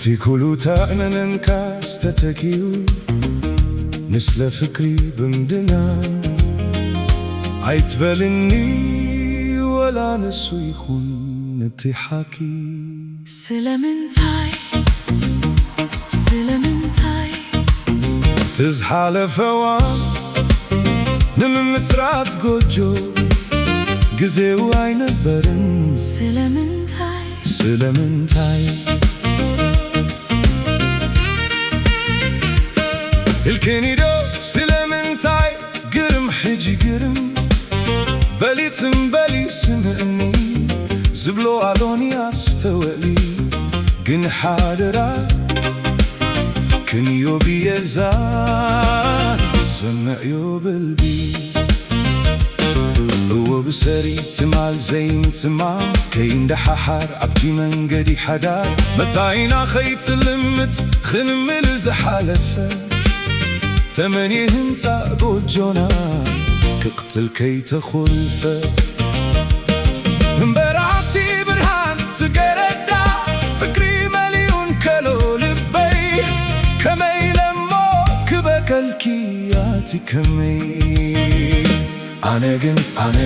أتي كلو تأمن كاستتكيو مثل فكري بمدنا عيتبلني ولا نسو يخون نتحاكي سلامنتاي تزحال فوان نم مسرات ጎጆ ጊዜው አይነበርን ስለምንታይ الكنيدو ስለምንታይ ግርም ሕጂ ግርም በሊትም በሊ ስምዕኒ ዝብሎ ኣሎኒ ኣስተውዕሊ ግን ሓደራ ክንዮ ብየዛን سمعዮ በልቢ وبسري تمال زين تمام كاين دححر عبتي منقدي حدار متاينا خيت اللمت خنمل زحالفة تمني هنتا قوجونا كقتل كي تخلفة برعتي برهان تقردا فكري مليون كلو لبي كمي لمو كبكالكياتي كمي أنا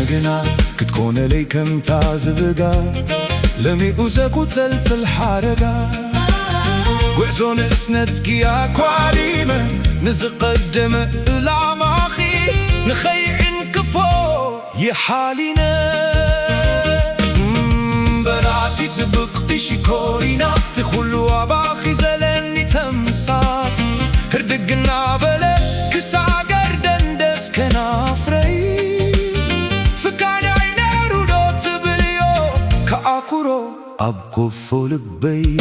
جنا كتكون لي كم تعزبقا لمي أوزاكو تلتل حارقا قعزون اسندكي أكواريمة نزقدم العماخي نخيعن كفو يحالينا بناتي تبقتي شكورينا تخلو عباخي زلني تمسات هردقنا بلا كسا قردن دس كنافري أبقف لبي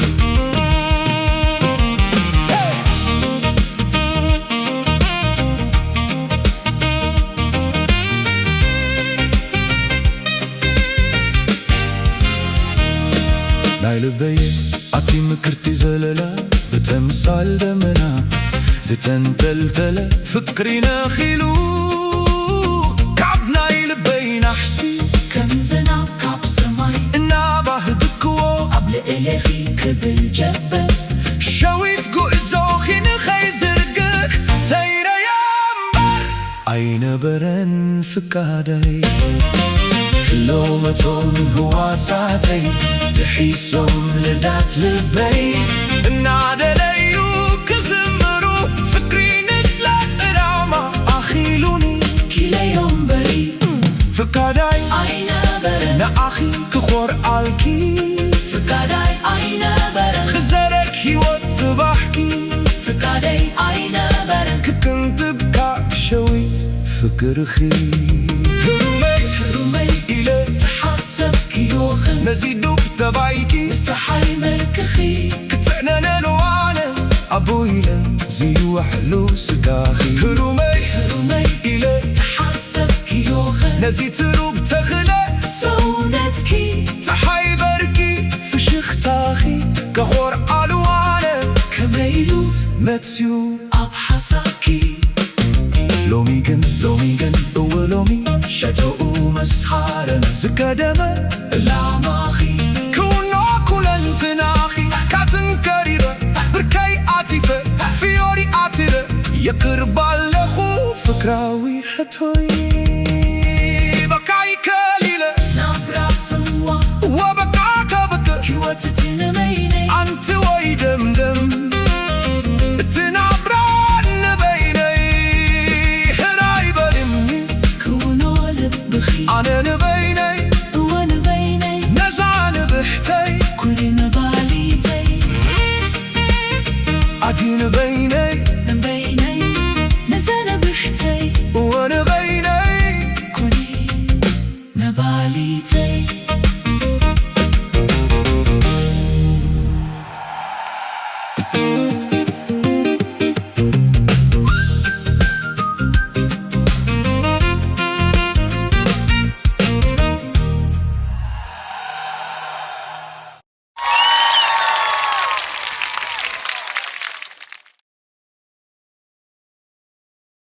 ناي لبي أتي مكرتي زللا بتمثال دمنا زتن تلتلا فكرنا خيلو كعب ناي لبي نحسي كنزنا كعب سماي إليك بالجبل شويت قوزوخي نخيزرقك سيرا يامبر أين برن فكادي كلومتهم هو ساعتي تحيسهم لدات لبي النادى ليو كزمرو فكري نسلا راما أخيلوني كلا يوم بري فكادي أين برن نأخي كخور آلكي فكاداي أين برن خزرك هيوت بحكي فكاداي أين برن كنت بكع شويت فكر خي هرومي إلى تحسب كيوخن نزيدو بتبعيكي مستحي ملكخي كتعنا نلوانا أبويلا زي وحلو سكاخي هرومي إلى تحسب كيوخن نزيتلو بتخلق سونتكي تحي بركي فشختاخي كخور ألوانا كميلو متسيو أبحساكي لوميغن ولومي شتو مسحارنا زكادما العماخي كونا كولنتناخي كاتن كريرة بركي عاطفة فيوري عطرة يقرب اللخو فكراوي حتوي